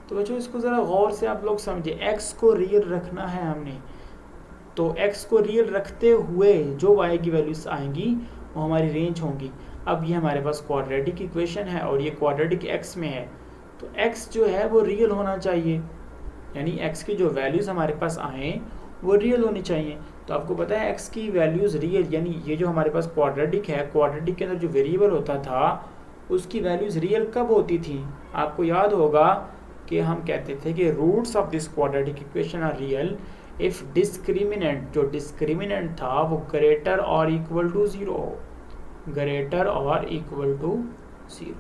तो बच्चों इसको ज़रा गौर से आप लोग समझे, x को रियल रखना है हमने, तो x को रियल रखते हुए जो y की वैल्यूज आएंगी वो हमारी रेंज होंगी। अब ये हमारे पास क्वाड्रेटिक इक्वेशन है और ये क्वाड्रेटिक x में है, तो x जो है वो रियल होना चाहिए, यानी x की जो वैल्यूज़ हमारे पास आए वो रियल होनी चाहिए। तो आपको पता है x की वैल्यूज़ रियल, यानी ये जो हमारे पास क्वाड्रेटिक है, क्वाड्रेटिक के अंदर जो वेरिएबल होता था उसकी वैल्यूज़ रियल कब होती थी? आपको याद होगा कि हम कहते थे कि roots of this quadratic equation are real if discriminant, जो डिस्क्रिमिनेंट था वो ग्रेटर और इक्वल टू ज़ीरो हो, ग्रेटर और इक्वल टू ज़ीरो,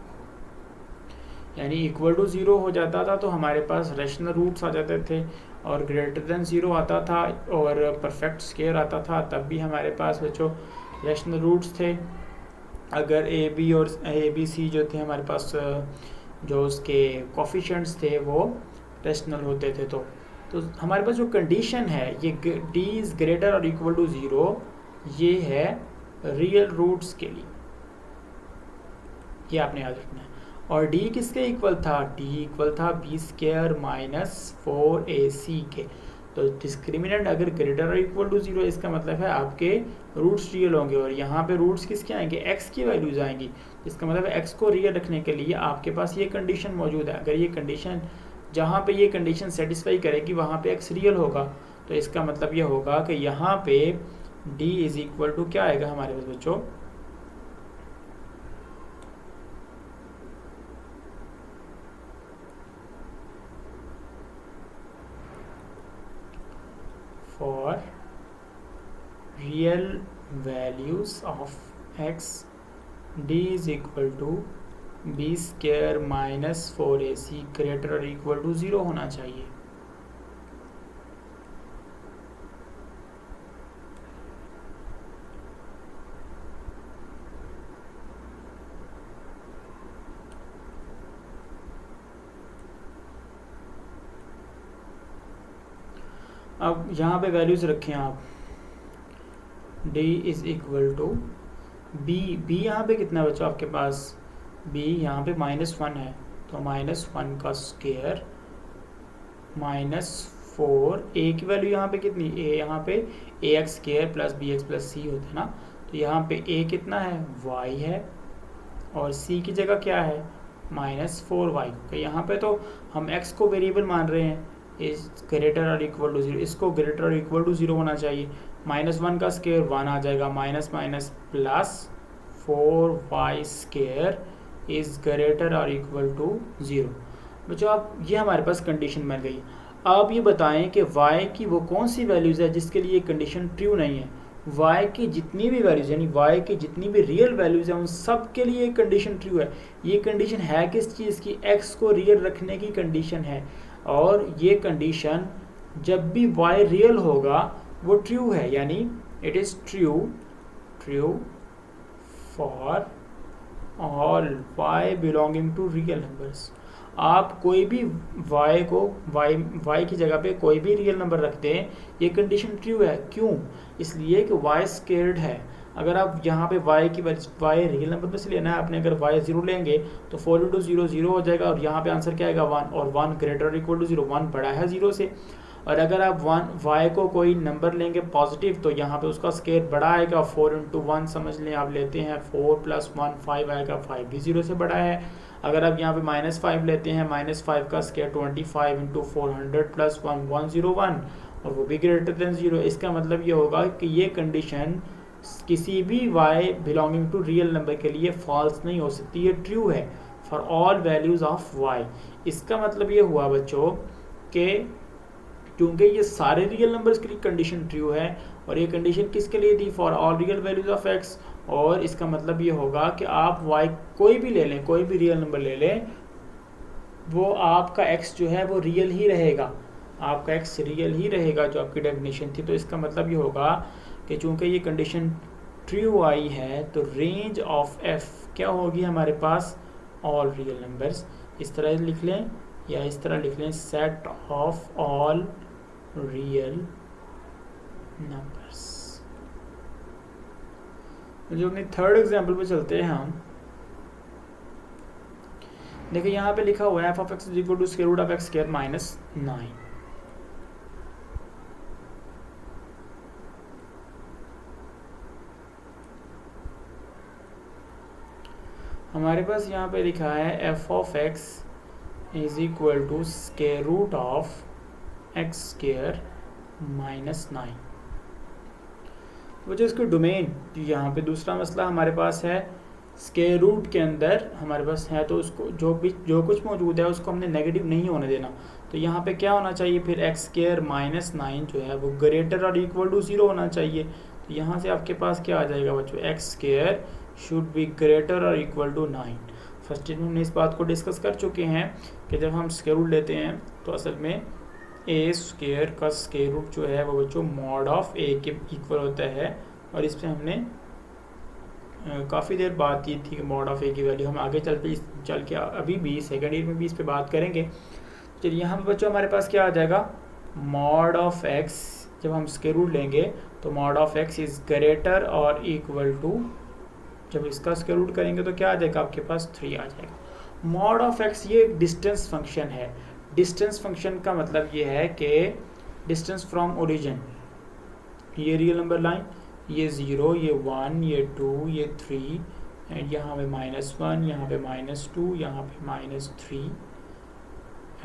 यानी इक्वल टू ज़ीरो हो जाता था तो हमारे पास रैशनल रूट्स आ जाते थे, और ग्रेटर देन ज़ीरो आता था और परफेक्ट स्क्वायर आता था, तब भी हमारे पास बच्चों रैशनल रूट्स थे। अगर ए बी और ए बी सी जो थे हमारे पास, जो उसके कोफिशिएंट्स थे वो रैशनल होते थे, तो हमारे पास जो कंडीशन है ये डी इज़ ग्रेटर और इक्वल टू ज़ीरो, ये है रियल रूट्स के लिए, ये आपने याद रखना है। और डी किसके इक्वल था? डी इक्वल था बी स्क्वायर माइनस 4ac के। तो डिस्क्रिमिनेंट अगर ग्रेटर और इक्वल टू ज़ीरो, इसका मतलब है आपके रूट्स रियल होंगे, और यहाँ पे रूट्स किसके आएंगे? x की वैल्यूज आएंगी। इसका मतलब है x को रियल रखने के लिए आपके पास ये कंडीशन मौजूद है। अगर ये कंडीशन, जहाँ पे ये कंडीशन सेटिस्फाई करेगी वहाँ पे x रियल होगा, तो इसका मतलब ये होगा कि यहाँ पे d इज इक्वल टू क्या आएगा हमारे पास बच्चों? for real values of x, d is equal to b square माइनस 4ac ग्रेटर और इक्वल टू ज़ीरो होना चाहिए। अब यहाँ पे वैल्यूज़ रखें आप, d is equal to b यहाँ पे कितना बचा आपके पास, b यहाँ पे -1 है, तो -1 का स्क्वायर -4, a की वैल्यू यहाँ पे कितनी, a यहाँ पे ax square plus bx plus c होता है ना, तो यहाँ पे a कितना है, y है, और c की जगह क्या है, -4y। तो यहाँ पे तो हम x को वेरिएबल मान रहे हैं, इज ग्रेटर और इक्वल टू 0, इसको ग्रेटर और इक्वल टू 0 होना चाहिए। -1 का स्क्वायर 1 आ जाएगा, minus minus plus 4y square is greater और इक्वल टू 0। बच्चों आप ये हमारे पास कंडीशन बन गई। अब ये बताएं कि y की वो कौन सी वैल्यूज़ है जिसके लिए कंडीशन ट्रू नहीं है। y की जितनी भी वैल्यूज़ यानी y की जितनी भी रियल वैल्यूज़ हैं उन सब के लिए कंडीशन ट्रू है। ये कंडीशन है किस चीज़ की, x को रियल रखने की कंडीशन है, और ये कंडीशन जब भी y रियल होगा वो ट्रू है, यानी it is true for all y belonging to real numbers. आप कोई भी y को y की जगह पे कोई भी रियल नंबर रखते हैं, ये कंडीशन ट्रू है। क्यों, इसलिए कि y स्क्वायर्ड है। अगर आप यहाँ पे y की y रियल नंबर में से लेना है आपने, अगर y 0 लेंगे तो 4 इंटू 0 0 हो जाएगा, और यहाँ पे आंसर क्या आएगा 1, और 1 ग्रेटर और इक्वल टू 0, 1 बड़ा है 0 से। और अगर आप y को कोई नंबर लेंगे पॉजिटिव तो यहाँ पे उसका स्क्वायर बड़ा आएगा, 4 इंटू 1 समझ लें आप लेते हैं, 4 प्लस 1 5 आएगा, 5 भी 0 से बड़ा है। अगर आप यहाँ पे -5 लेते हैं, -5 का स्क्वायर 25 इंटू 400 प्लस 1 101, और वो भी ग्रेटर देन 0। इसका मतलब ये होगा कि ये कंडीशन किसी भी y belonging to real number के लिए फॉल्स नहीं हो सकती, ये ट्रू है for all values of y। इसका मतलब ये हुआ बच्चों कि क्योंकि ये सारे रियल नंबर्स के लिए कंडीशन ट्रू है, और ये कंडीशन किसके लिए थी, for all real values of x, और इसका मतलब ये होगा कि आप y कोई भी ले लें, कोई भी रियल नंबर ले लें, वो आपका x जो है वो रियल ही रहेगा, आपका x रियल ही रहेगा जो आपकी डेफिनेशन थी। तो इसका मतलब ये होगा कि चूंकि ये कंडीशन ट्रू आई है तो रेंज ऑफ f क्या होगी हमारे पास, ऑल रियल नंबर्स। इस तरह लिख लें या इस तरह लिख लें, set of all real numbers. जो अपने थर्ड एग्जाम्पल पे चलते हैं हम, देखिए यहाँ पे लिखा हुआ है f of x is equal to square root of x square minus 9। हमारे पास यहाँ पे लिखा है f of x is equal to square root of x square minus 9। वो जो इसके डोमेन, यहाँ पे दूसरा मसला हमारे पास है, स्क्वायर रूट के अंदर हमारे पास है तो उसको जो कुछ मौजूद है उसको हमने नेगेटिव नहीं होने देना। तो यहाँ पे क्या होना चाहिए फिर, एक्स स्क्वायर माइनस 9 जो है वो ग्रेटर और इक्वल टू 0 होना चाहिए। तो यहाँ से आपके पास क्या आ जाएगा बच्चों, x square should be greater और इक्वल टू 9। फर्स्ट में हमने इस बात को डिस्कस कर चुके हैं कि जब हम स्क्वायर रूट लेते हैं तो असल में ए स्क्वायर का स्क्वायर रूट जो है वो बच्चों मॉड ऑफ ए के इक्वल होता है, और इस पर हमने काफ़ी देर बात की थी कि मॉड ऑफ ए की वैल्यू हम आगे चल के अभी भी सेकेंड ईयर में भी इस पर बात करेंगे। चलिए यहाँ पे बच्चों हमारे पास क्या आ जाएगा, मॉड ऑफ एक्स, जब हम स्क्वायर रूट लेंगे तो mod of x is greater और इक्वल टू, जब इसका स्क्वायर रूट करेंगे तो क्या आ जाएगा आपके पास 3 आ जाएगा। मॉड ऑफ एक्स ये एक डिस्टेंस फंक्शन है। डिस्टेंस फंक्शन का मतलब ये है कि डिस्टेंस फ्रॉम ओरिजिन, ये रियल नंबर लाइन, ये 0, ये 1, ये 2, ये 3, एंड यहाँ पे -1, यहाँ पे -2, यहाँ पे -3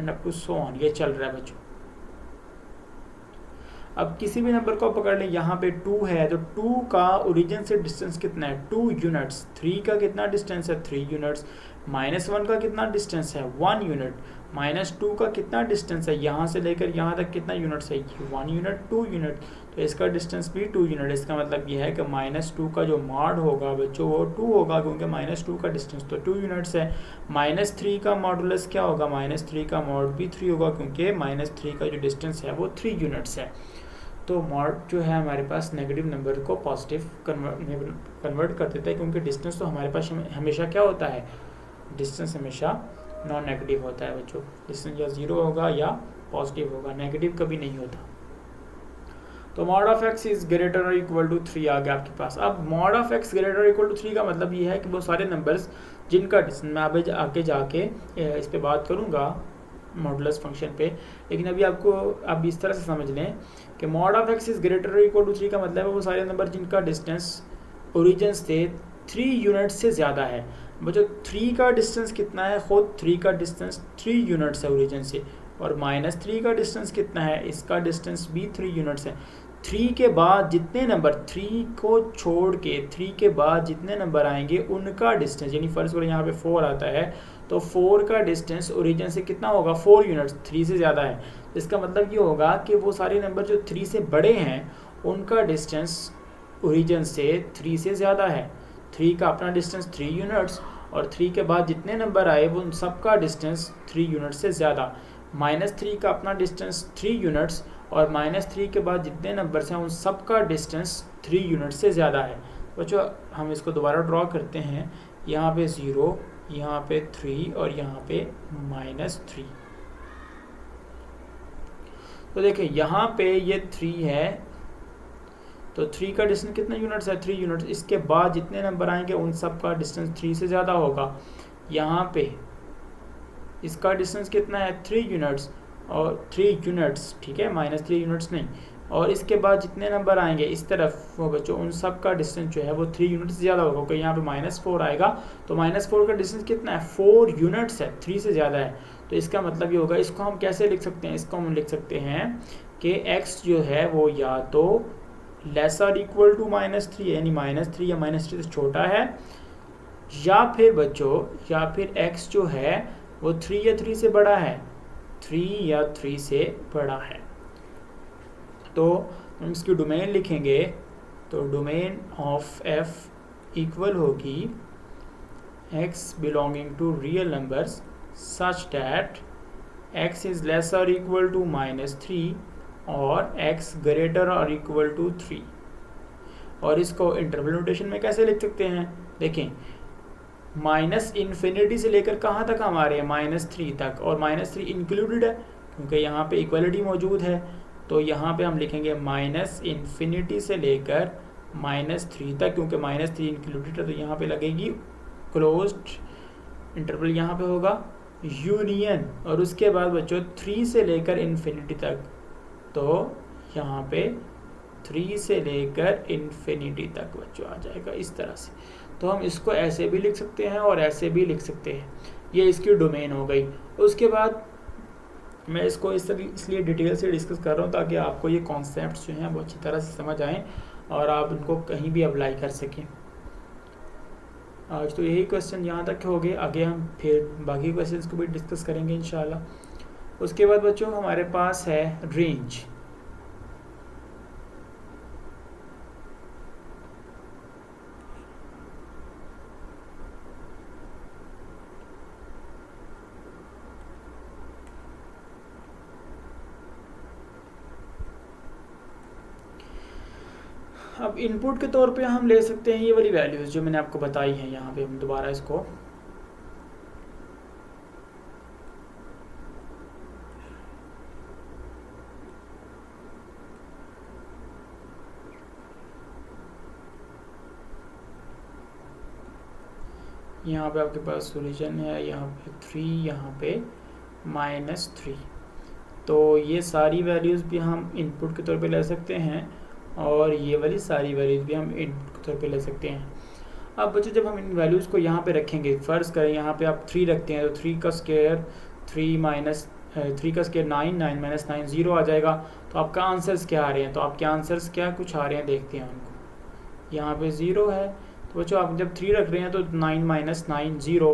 and up to so on, ये चल रहा है बच्चों। अब किसी भी नंबर को पकड़ लें, यहाँ पे 2 है तो 2 का ओरिजिन से डिस्टेंस कितना है, 2 यूनिट्स। 3 का कितना डिस्टेंस है, 3 यूनिट्स। -1 का कितना डिस्टेंस है, 1 यूनिट। -2 का कितना डिस्टेंस है, यहाँ से लेकर यहाँ तक कितना यूनिट्स है, 1 यूनिट, 2 यूनिट, तो इसका डिस्टेंस भी 2 यूनिट। इसका मतलब ये है कि -2 का जो मॉड होगा बच्चों वो 2 होगा, क्योंकि -2 का डिस्टेंस तो 2 यूनिट्स है। -3 का मॉडुलस क्या होगा, -3 का मॉड भी 3 होगा, क्योंकि -3 का जो डिस्टेंस है वो 3 यूनिट्स है। तो मॉड जो है हमारे पास नेगेटिव नंबर को पॉजिटिव कन्वर्ट कर देता है, क्योंकि डिस्टेंस तो हमारे पास हमेशा क्या होता है, डिस्टेंस हमेशा नॉन नेगेटिव होता है बच्चों। डिस्टेंस या 0 होगा या पॉजिटिव होगा, नेगेटिव कभी नहीं होता। तो mod of X is greater और इक्वल टू 3 आ गया आपके पास। अब मॉड ऑफ एक्स ग्रेटर और इक्वल टू 3 का मतलब ये है कि वो सारे नंबर्स जिनका डिस्टेंस, मैं अभी आके जाके इस पे बात करूँगा मॉडुलस फंक्शन पे, लेकिन अभी आपको आप इस तरह से समझ लें कि mod of X is greater और इक्वल टू 3 का मतलब है वो सारे नंबर जिनका डिस्टेंस ओरिजिन से 3 यूनिट से ज़्यादा है। बच्चों 3 का डिस्टेंस कितना है, खुद 3 का डिस्टेंस 3 यूनिट्स है ओरिजिन से, और -3 का डिस्टेंस कितना है, इसका डिस्टेंस भी 3 यूनिट्स है। 3 के बाद जितने नंबर, 3 को छोड़ के 3 के बाद जितने नंबर आएंगे उनका डिस्टेंस, यानी फर्स्ट करो यहाँ पे 4 आता है तो 4 का डिस्टेंस ओरिजिन से कितना होगा, 4 यूनिट्स, 3 से ज़्यादा है। इसका मतलब ये होगा कि वो सारे नंबर जो 3 से बड़े हैं उनका डिस्टेंस ओरिजिन से 3 से ज़्यादा है। 3 का अपना डिस्टेंस 3 यूनिट्स और 3 के बाद जितने नंबर आए वो उन सब का डिस्टेंस 3 यूनिट से ज़्यादा। -3 का अपना डिस्टेंस 3 यूनिट्स और -3 के बाद जितने नंबर्स हैं उन सब का डिस्टेंस 3 यूनिट से ज़्यादा है। बच्चों हम इसको दोबारा ड्रॉ करते हैं, यहाँ पे 0, यहाँ पे 3 और यहाँ पे -3। तो देखिए यहाँ पे ये 3 है तो 3 का डिस्टेंस कितने यूनिट्स है, 3 यूनिट्स। इसके बाद जितने नंबर आएंगे उन सब का डिस्टेंस 3 से ज़्यादा होगा। यहाँ पे इसका डिस्टेंस कितना है, 3 यूनिट्स और 3 यूनिट्स, ठीक है, -3 यूनिट्स नहीं। और इसके बाद जितने नंबर आएंगे इस तरफ वो बच्चों उन सब का डिस्टेंस जो है वो 3 यूनिट से ज़्यादा होगा, क्योंकि यहाँ पे -4 आएगा तो -4 का डिस्टेंस कितना है, 4 यूनिट्स है, 3 से ज़्यादा है। तो इसका मतलब ये होगा, इसको हम कैसे लिख सकते हैं, इसको हम लिख सकते हैं कि x जो है वो या तो लेसर इक्वल टू -3 यानी -3 या -3 से छोटा है, या फिर बच्चों या फिर x जो है वो 3 या 3 से बड़ा है, 3 या 3 से बड़ा है। तो हम इसकी डोमेन लिखेंगे तो डोमेन ऑफ f इक्वल होगी x belonging to real numbers such that x is lesser equal to -3 और x ग्रेटर और इक्वल टू 3। और इसको इंटरवल नोटेशन में कैसे लिख सकते हैं, देखें -∞ से लेकर कहाँ तक हमारे हैं, -3 तक, और -3 इंक्लूडेड है क्योंकि यहाँ पे इक्वलिटी मौजूद है। तो यहाँ पे हम लिखेंगे -∞ से लेकर -3 तक, क्योंकि -3 इंक्लूडेड है तो यहाँ पे लगेगी क्लोज्ड इंटरवल, यहाँ पे होगा यूनियन। और उसके बाद बच्चों 3 से लेकर इन्फिनिटी तक, तो यहाँ पे 3 से लेकर इन्फिनिटी तक बच्चों आ जाएगा इस तरह से। तो हम इसको ऐसे भी लिख सकते हैं और ऐसे भी लिख सकते हैं, ये इसकी डोमेन हो गई। उसके बाद मैं इसको इसलिए डिटेल से डिस्कस कर रहा हूँ ताकि आपको ये कॉन्सेप्ट्स जो हैं वो अच्छी तरह से समझ आएँ और आप इनको कहीं भी अप्लाई कर सकें। आज तो यही क्वेश्चन यहाँ तक हो गए, आगे हम फिर बाकी क्वेश्चंस को भी डिस्कस करेंगे इंशाल्लाह। उसके बाद बच्चों हमारे पास है रेंज। अब इनपुट के तौर पे हम ले सकते हैं ये वाली वैल्यूज़ जो मैंने आपको बताई हैं। यहाँ पे हम दोबारा इसको यहाँ पे आपके पास ओरिजिन है, यहाँ पे 3, यहाँ पे -3। तो ये सारी वैल्यूज़ भी हम इनपुट के तौर पे ले सकते हैं और ये वाली सारी वैल्यूज़ भी हम इनपुट के तौर पे ले सकते हैं। अब बच्चों जब हम इन वैल्यूज़ को यहाँ पे रखेंगे, फ़र्ज़ करें यहाँ पे आप 3 रखते हैं तो 3 का स्क्वायर 3 का स्क्वायर 9, 9 - 9 0 आ जाएगा। तो आपका आंसर्स क्या आ रहे हैं, तो आपके आंसर्स क्या कुछ आ रहे हैं देखते हैं उनको। यहाँ पे 0 है तो बच्चों आप जब 3 रख रहे हैं तो 9 - 9 0,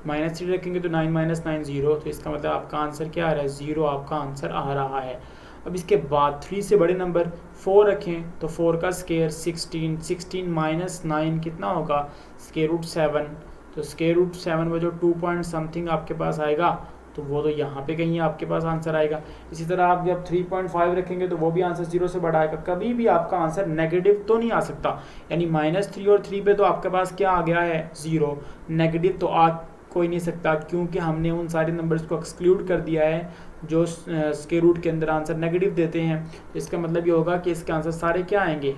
-3 रखेंगे तो 9 - 9 0, तो इसका मतलब आपका आंसर क्या आ रहा है, 0 आपका आंसर आ रहा है। अब इसके बाद 3 से बड़े नंबर 4 रखें तो 4 का स्क्वायर 16, 16 - 9 कितना होगा, √7। तो √7 में जो 2 पॉइंट समथिंग आपके पास आएगा तो वो तो यहाँ पे कहीं आपके पास आंसर आएगा। इसी तरह आप जब 3.5 रखेंगे तो वो भी आंसर 0 से बड़ा आएगा। कभी भी आपका आंसर नेगेटिव तो नहीं आ सकता, यानी -3 और 3 पे तो आपके पास क्या आ गया है, 0। नेगेटिव तो आ कोई नहीं सकता क्योंकि हमने उन सारे नंबर्स को एक्सक्लूड कर दिया है जो स्क्वायर रूट के अंदर आंसर नेगेटिव देते हैं, इसका मतलब ये होगा कि इसके आंसर सारे क्या आएंगे,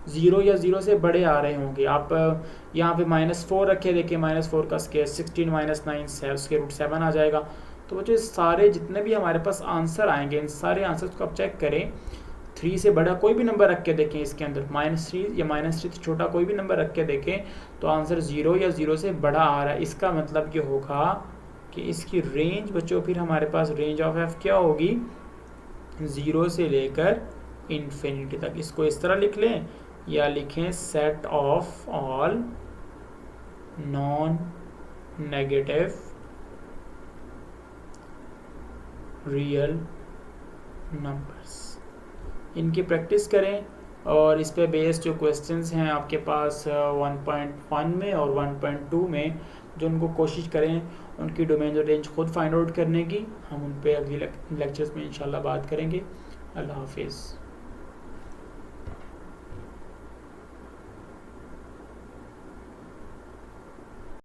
0 या 0 से बड़े आ रहे होंगे। आप यहाँ पे -4 रखे, देखिए -4 का स्क्वायर 16 - 9 स्क्वायर रूट 7 आ जाएगा। तो बच्चों सारे जितने भी हमारे पास आंसर आएंगे, इन सारे आंसर्स को आप चेक करें, 3 से बड़ा कोई भी नंबर रख के देखें इसके अंदर, -3 या -3 से छोटा कोई भी नंबर रख के देखें, तो आंसर 0 या 0 से बड़ा आ रहा है। इसका मतलब ये होगा कि इसकी रेंज बच्चों, फिर हमारे पास रेंज ऑफ एफ क्या होगी, 0 से लेकर इन्फिनिटी तक। इसको इस तरह लिख लें या लिखें set of all non negative real numbers. इनकी प्रैक्टिस करें और इस पे बेस्ड जो क्वेश्चंस हैं आपके पास 1.1 में और 1.2 में, जो उनको कोशिश करें उनकी डोमेन और रेंज खुद फाइंड आउट करने की। हम उन पे अगली लेक्चर्स में इंशाल्लाह बात करेंगे। अल्लाह हाफिज़।